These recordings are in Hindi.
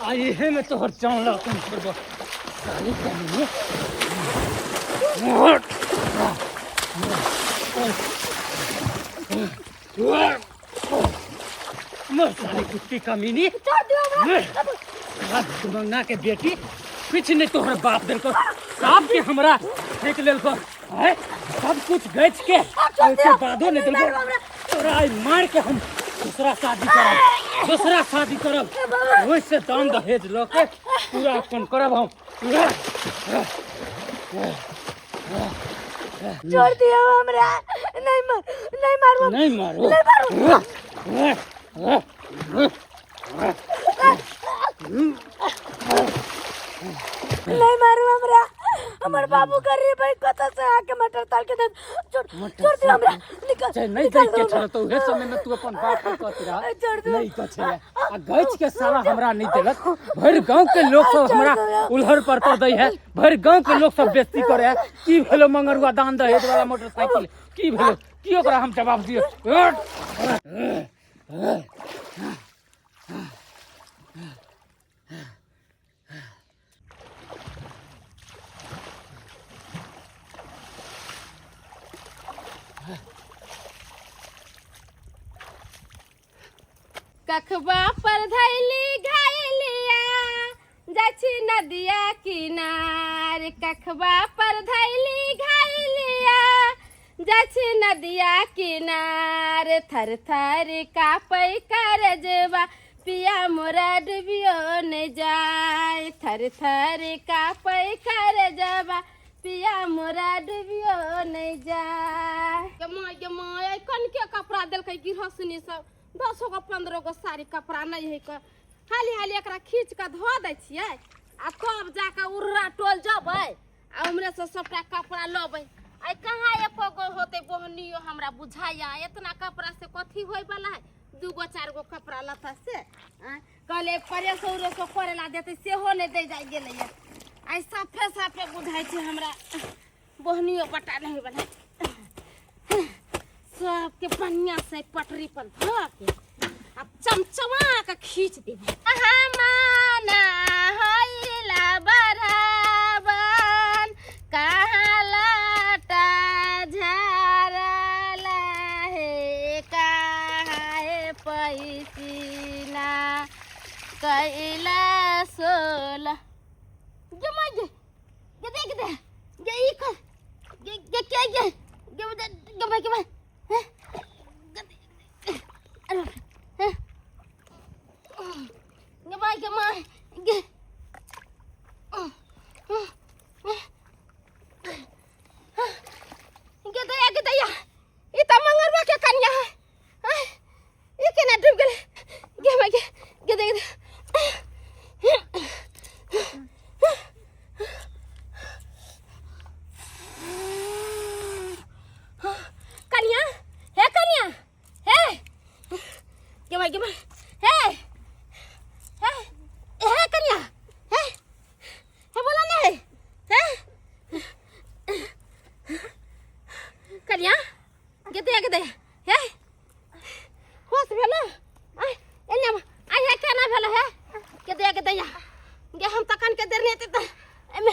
आई है मैं तो हर जान ला तुम पर साली कमीने मर साली कुत्ती कमीनी मंगना के बेटी कुछ नहीं तोहर बाप दिल को सांप के हमरा फेंक लेल को है सब कुछ बेच के उसके बादो ने दिल को तोरा मार के हम दूसरा शादी करब वैसे दान दहेज लो के पूरा अपन करब हम छोड़ दियो हमरा नहीं मारो नहीं मारू हमरा हमर बाबू गरीब भाई कत से आके मटर ताल के दे छोड़ दियो हमरा निकल नहीं देख के चल तो हे समय में तू अपन बाप को कहत रहा नहीं कछ आ गच के साला हमरा नहीं देलक भर गांव के लोग सब हमरा उल्हर पर दै है भर गांव के लोग सब बेइज्जती करे है की भेलो मंगरुआ दान दहेज वाला मोटरसाइकिल की भेलो की ओकरा हम जवाब दियो कखबा पर धैली घायलिया जाछि नदिया किनार कखबा पर धैली घायलिया जाछि नदिया किनार थर थर कापै करजबा पिया मोरा डुबियो न जाय थर थर कापै करजबा पिया मोरा डुबियो न जाय गमाय कन के कपड़ा देलकै गिरहसनी सब 10 गो 15 गो साड़ी कपड़ा नहीं है हाली हाली एकरा खींच के धो दै छियै आ तब जाके उर्रा टोल जबै आ हमरे से सबटा कपड़ा लबै आई कहाँ एको गो होते बहनियो हमरा बुझाया इतना कपड़ा से कथी होय वाला है 2 गो 4 गो कपड़ा लता से कहले परेश उरेश करेला देते सेहो नहीं दे जाय गेलै आई साफे बुझाइ छै हमरा बहनियो बटा नहीं बना सबके पनिया से पटरी पर धो के अब चमचमा के खींच दे माना होइला बराबर कहाँ लाटा झारला हे कहाँ पैसीना कैला सोला जमा गे देख दे ये कर ये क्या ये हम तखन के देर नहीं एमे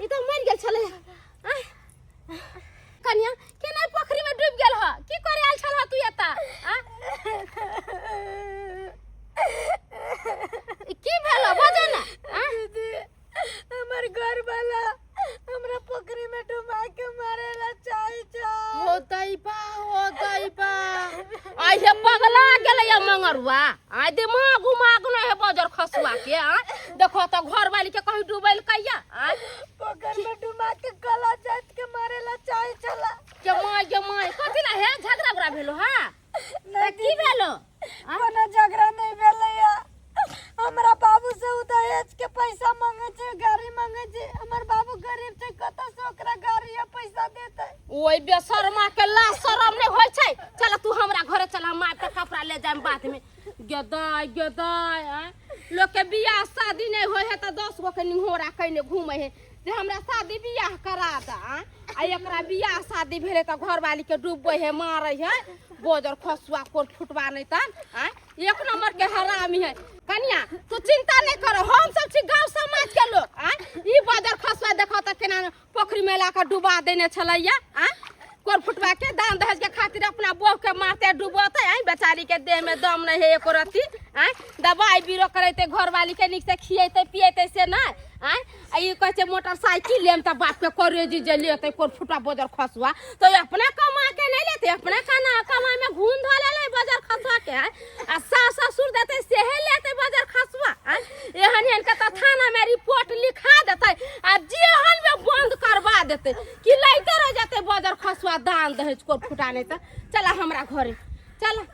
ई तो मर गेल छले कन्या के नहीं पोखरी में डूब गेल ह की करे आल छल तू एता की भेलो बजा ना हमर घर वाला हमरा पोखरी में डुबा के मारेला चाहे होतई बा आई हे पगला गेले या मंगरुआ आई दिमाग उमाग न है बजर खसुआ के देखो तो घर वाली के कहीं डूबैल कैया पोखर में डुबा के गला जात के मारेला चाहे चला के माय कथि ला है झगड़ा बड़ा भेलो हां की भेलो कोनो झगड़ा नहीं भेले या हमरा बाबू से दहेज के पैसा मांगे छे गाड़ी मांगे छे हमर बाबू गरीब छे कत से ओकरा गाड़ी या पैसा देतै ओइ बेशर्मा के ला शरम नहीं होय छै चल तू हमरा घरे चल हम मार के कपड़ा ले जाम बाद में गदाय लोग के बियाह शादी नहीं होय है त 10 गो के निहोरा कइने घूमे है जे हमरा शादी बियाह करा दा आ एकरा बियाह शादी भेले त घरवाली के डूबे है मारे है बोजर खसुआ कोर फुटवा नहीं तन एक नंबर के हरामी है कन्या तू चिंता नहीं करो हम सब छी गांव समाज के लोग ई बोजर खसुआ देखो त केना पोखरी में लाकर डुबा देने छलैया कोर फुटवा के दान दहेज के खातिर अपना बहू के मारते डुबोते बेचारी के देह में दम नहीं है एको रत्ती दवाई बीरो करते घरवाली के निक से खिएते पिएते से नहीं आई कहते मोटरसाइकिल लेम त बाप के करेजी जे लेते कोर फुटवा बजर खसुआ तो अपना कमा के नहीं लेते अपना खाना कमा में घून धो ले बजर खसुआ के आ सास ससुर देते सेहे लेते बजर खसुआ एहन एहन के त थाना में रिपोर्ट लिखा देते आ जेहन में बंद करवा देते कि लइते रह जाते बजर खसुआ दान दहेज कोर फुटा नहीं त चला हमरा घरे चल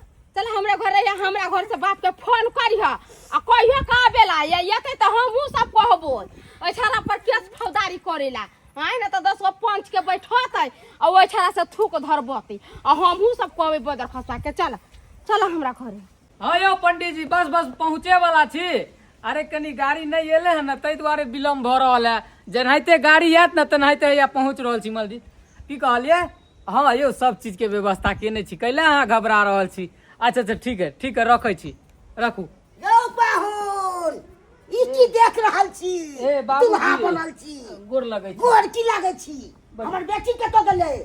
हमरा घरे या हमरा घर से बाप के फोन करिह आ कहियो का बेला येते त हमहू सब कहबो ओइ छाड़ा पर केस फौदारी करेला न त 10 गो पंच के बैठते आ ओइ छाड़ा से थूक धरबती आ हमहू सब कहबे बदर खसवा के चल हमरा घरे। हां यो पंडित जी बस पहुंचे वाला छी। अरे कनी गाड़ी नहीं एले है न तै दुआरे विलंब भ रहल है जनाइते गाड़ी आत न तनाइते या पहुंच रहल छी मलजी की कहलिए। हां यो सब चीज के व्यवस्था केने छी कैला अहाँ घबरा रहल छी। अच्छा ठीक है रखै छी रखू। यौ पाहुन ई की देख रहल छी ए बाबू दुल्हा बनल छी गोर लगै छी गोर की लागै छी हमर बेटी के तो गेलै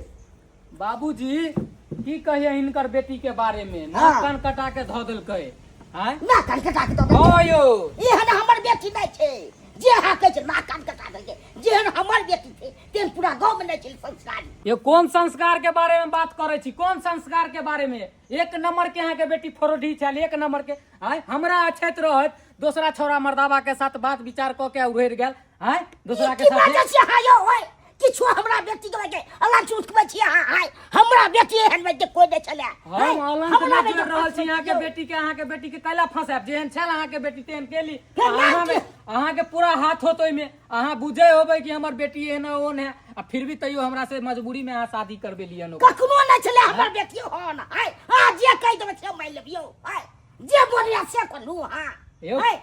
बाबूजी की कहिए इनकर बेटी के बारे में नाक कान कटा के ध देलकै हैं ना कान कटा के तो हां यो एहन हमर बेटी नै छै जे हाके छै नाक कान कटा देलकै जेहन हमर बेटी छै तेन पूरा गांव में नै छै संस्कार। ये कौन संस्कार के बारे में बात करे छी कौन संस्कार के बारे में एक नंबर के यहाँ के बेटी फरोडी छल एक नंबर के हमरा अच्छत रहत दूसरा छोरा मर्दावा के साथ बात विचार क के उड़ेर गेल दूसरा के साथ किछु हमरा बेटी के अलग चूसबै छी अहाँ हमरा बेटी एहन में कोई नै छले हम अलग न जोड़ रहल छी यहाँ के बेटी के कैला फंसाब जेहन छल अहाँ के बेटी तेहन केली अहाँ के पूरा हाथ होत ओइ में अहाँ बुझे होबै कि हमर बेटी एहन ओन है आ फिर भी तैयो हमरा से मजबूरी में अहाँ शादी करबे लियन कखनो नै छले हमर बेटी होन आ जे कहि देबै से मान लेबियो जे बोलिया से कहलू हां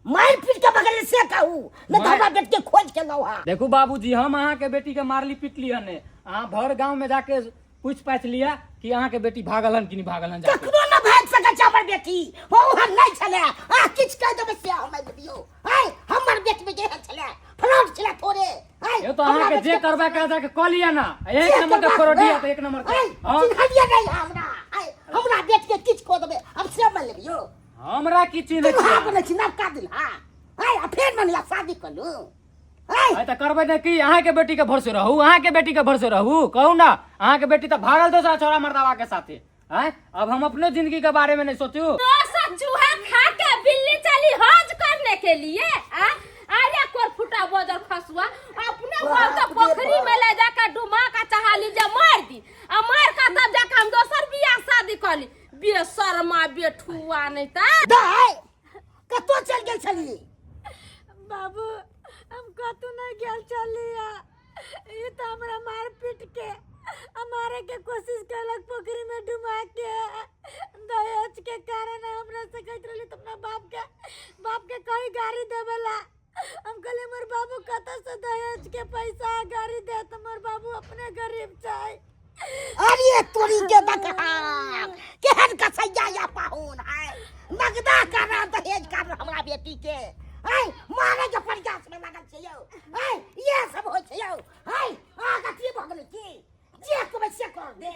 मार पीट के बगल से कहू न तो हमरा बेटी के खोज के लाओ हां। देखो बाबूजी हम अहाँ के बेटी के मारली पिटली हने अहाँ भर गांव में जाके पूछ पाछ लिया कि अहाँ के बेटी भागल हन कि नहीं भागल हन कखनो न भाग सकै छै हमर बेटी ओहन नै छले आ किछ कहि देबै से हम लेबियो हमर बेटी में जे छले फ्रॉड छले थोड़े ये तो अहाँ के जे करबा के जाके क लिया ना एक नंबर के फ्रॉडी है तो एक नंबर के हां चिन्हलिए नै हमरा बेटी के किछ क देबै अब से मान लेबियो हमरा की चिन्ह छै हां बोले छी ना का दिल आ फेर मनिया शादी कलू त करबै न कि अहाँ के बेटी के भरोसे रहू अहाँ के बेटी के भरोसे रहू कहू ना अहाँ के बेटी त भागल दूसरा छोरा मर्दावा के साथे अब हम अपने जिंदगी के बारे में नहीं सोचू तो सब चूहा खा के बिल्ली चली हज करने के लिए आया कोर फुटा बोजर खसुआ अपने घर के पोखरी में ले जाकर डुमा का चाहली जे मार दी आ मार का तब जाके हम दोसर बियाह शादी करली बेशर्मा बेठुआ नहीं ता दाई कतो चल गेल छली बाबू हम कतो नहीं गेल छलिया ई त हमरा मार पीट के हमारे के कोशिश करलक पोखरी में डुबा के दहेज के कारण हमरा से कहत रहली तुमना बाप के कई गाड़ी देवेला हम कहले मोर बाबू कत से दहेज के पैसा गाड़ी दे तमर बाबू अपने गरीब छै। अरे तोरी के बका केहन कसैया या पाहुन नगदा कर दहेज कर हमरा बेटी के मारे के प्रयास में लगल छै यौ ये सब होय छै यौ आगा की भ गेलै की जे कहबै से कर दे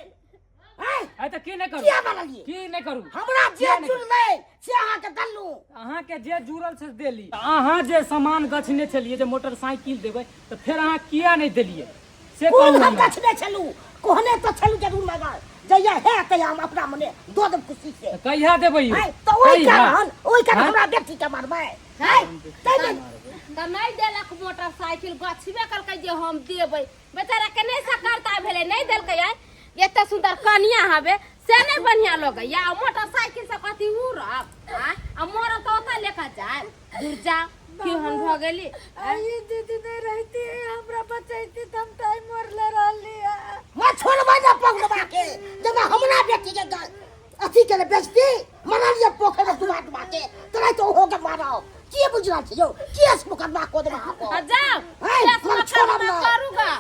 त की नहीं करू किया बनलिए की नहीं करू हमरा जे जुड़लै से अहाँ के दल्लू अहाँ के जे जुड़ल से देली अहाँ जे सामान गछने छलिए जे मोटरसाइकिल देबै त फिर अहाँ किया नहीं देलिए से कोन कहू हम गछने छलू कोहने तो छलू जरूर मगर जइया है त हम अपना मने दो दम खुशी से कहिया देबै तो ओई कारण हमरा बेटी के मारबै त नहीं देलक मोटरसाइकिल गछबे करके जे हम देबै बेचारा के नहीं सकरता भेले नहीं देलकै एते सुंदर कनिया हबे से नहीं बढ़िया लगे या मोटरसाइकिल से कथी उड़ब आ मोर तो ओता लेकर जाए दूर जा केहन भ गेली आई दीदी नहीं रहती हमरा बचैती त हम टाइम मोर ले रहली मैं छोड़बै ना पगलवा के जब हमरा बेटी के अथी के बेचती मरा लिया पोखर में डुबा के तोरा तो हो के मारो के बुझला छ यो केस मुकदमा को देबा आपको जाओ केस मुकदमा करूगा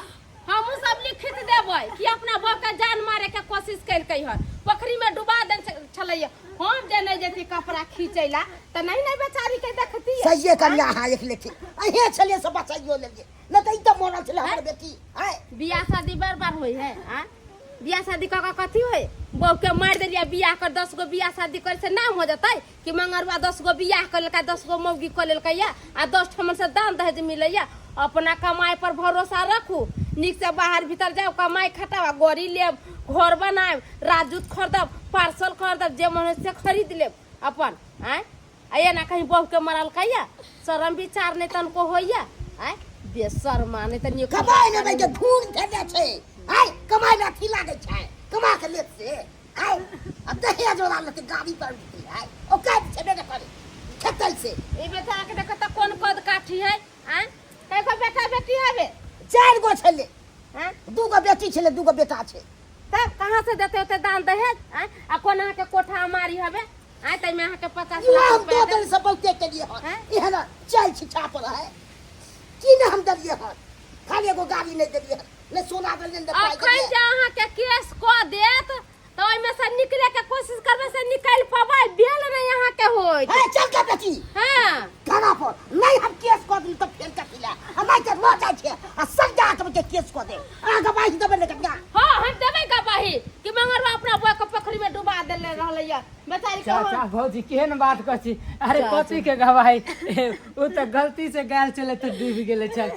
हम सब लिखित देबै कि अपना बाप का जान मारे के कोशिश कैलकै हन पोखरी में डुबा दे छलैया हम जे नहीं जेती कपड़ा खींचैला त नहीं बेचारी के देखती सही कन्या हां एक लेखी अहे छले सब बचाइयो लेलिए न त ई त मरल छले हमर बेटी है बियाह शादी बार बार होई है हां बियाह शादी का कथी होई बहू के मार देलिया बियाह कर 10 गो बियाह शादी करे से नाम हो जतै कि मंगरवा 10 गो बियाह कर लेका 10 गो मौगी कर लेलकैया आ 10 ठमन से दान दहेज मिलैया अपना कमाई पर भरोसा रखू निक से बाहर भीतर जाओ कमाई खटावा गोरी लेब घर बनाए राजूत खरीदब पार्सल खरीदब जे मन से खरीद लेब अपन आये ना कहीं बहू के मरल कैया शर्म विचार नहीं तनको होइया आय बेशर्मा नहीं तनी कमाई न भाई के धूल धले छै आय कमाई ना थी लागे छै कमा के लेत से आय अब दहेज वाला लते गाड़ी पर उठती है ओ का छबे न करे खेतै से ए बेटा के देखत कौन कद काठी है आय कैको बेटा बेटी आवे 4 गो छले हैं 2 गो बेटी छले 2 गो बेटा छै तब कहां से देते होते दान दहेज आय आ कोना के कोठा मारी हवे आय तै में के 50 हम लाख दो रुपया दिन से बहुते के लिए है ये ना चल छिछा पर है की न हम दलिए है खाली एगो गाड़ी नहीं दलिए ने सोना दल ने पाई अखन जे अहाँ के केस क देत तो ओइ में से निकले के कोशिश करबे से निकल पबै बेल नहीं यहाँ के होय है चल के बेटी हां खाना पर नहीं हम केस क दिन तो फेल के पिला हम के रो जाय छे आ सजा के केस क दे आगे बाई देबे ने कन्या हां हम देबै गवाही कि मंगरवा अपना बुआ के पोखरी में डुबा देले रहलैया बेचारी के चाचा भौजी केहन बात कछि अरे कथी के गवाही उ त गलती से गाल चले त डूब गेले चल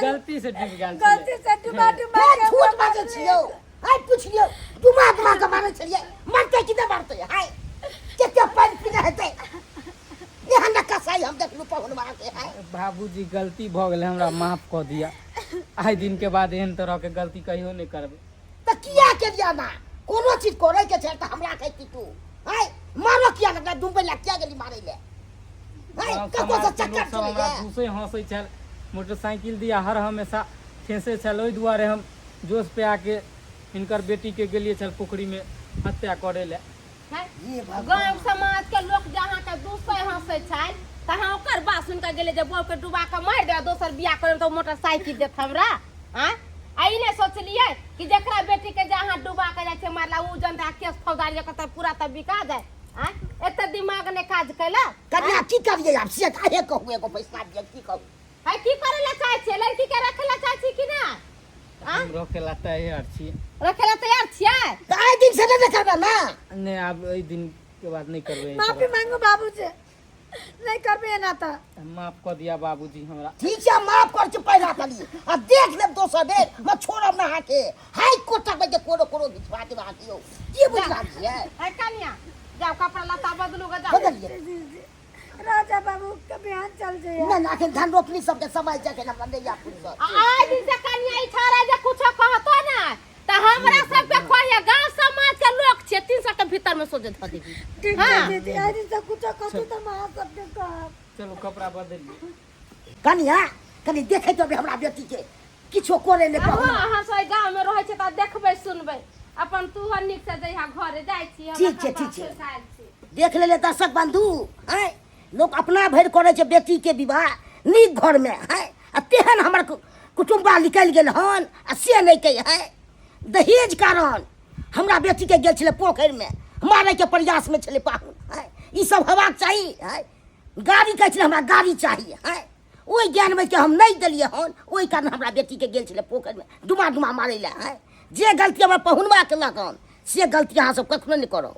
गलती से डूब गेल गलती से डुबा डुबा है झूठ बाजे छियो हाय पूछ लियो दुमा के मारे छलिए मरते कि न मरते हाय केते पानी पीना हेते यहाँ न कसाई हम देख लू पहुन मार के हाय बाबूजी गलती भ गेले हमरा माफ क दिया आइ दिन के बाद एहन तरह के गलती कहियो नहीं करबे त किया के दिया ना कोनो चीज करे के छै त हमरा कहती तू हाय मारो किया लगला डूबे ला क्या गेली मारे ले हाय कको से चक्कर चले हमरा दूसरे हंसै छल मोटरसाइकिल दिया हर हमेशा ठेसे छल ओइ दुआरे हम जोश पे आके इनकर बेटी के गेलिए चल पोखरी में हत्या करे ले ये गांव समाज के लोग जहां के दूसरे हंसै छै तहां ओकर बात सुन के गेले जे बहू के डुबा के मार दे दोसर बियाह करे तो मोटरसाइकिल देत हमरा हां आई ने सोचलिए कि जेकरा बेटी के जहां डुबा के जाय छै मारला उ जनता केस फौजदारी के पूरा त बिका जाय हां एते दिमाग ने काज कैला कन्या की करिए आप से काहे कहू एगो पैसा दे की कहू है की करे ला चाहे छै लड़की के रखेला चाहे छी कि ना हम रोकेला तैयार छी रखेला तैयार छियै त आइ दिन से न करबे ना नहीं अब एहि दिन के बाद नहीं करबे माफी मांगो बाबू से नहीं करबे ना त माफ क दिया बाबूजी हमरा ठीक छै माफ कर के पैसा कली आ देख ले दोसर बेर मैं छोड़ब ना के हाय कोटा में के कोनो भिजवा दे बाकियो की बुझला छियै है कन्या जाओ कपड़ा लता बदलू के जाओ बदलिए राजा बाबू के बिहान चल जाए ना ना के धन रोपनी सब के समय जाके हमरा नहीं या पुछ आज से कन्या ई छोरा जे कुछ कहतो ना त हमरा सब के खोया गांव समाज के लोग छे 300 के भीतर में सोचे ध देबी ठीक है दीदी आज से कुछ कहतू त मां सब के कह चलो कपड़ा बदलिए कन्या कनी देखे तो हमरा बेटी के किछो करे ने कहू हां सोई गांव में रहै छै त देखबै सुनबै अपन तू निक से जइहा घरे जाय छी ठीक छै देख ले दर्शक बंधु हैं लोग अपना भर करे छै बेटी के विवाह नीक घर में है आ तेहन हमर कुटुंबा निकल गेल हन आ से नहीं कहे है दहेज कारण हमरा बेटी के गेल छले पोखर में मारे के प्रयास में छले पाहुन है ई सब हेबाक चाहिए है गाड़ी कहै छले हमरा गाड़ी चाहिए है ओइ ज्ञान में के हम नहीं देलिए हन ओइ कारण हमरा बेटी के गेल छले पोखर में डुमा मारे ले है जे गलती हमरा पहुनवा केलक हन से गलती अहाँ सब कखनो नहीं करो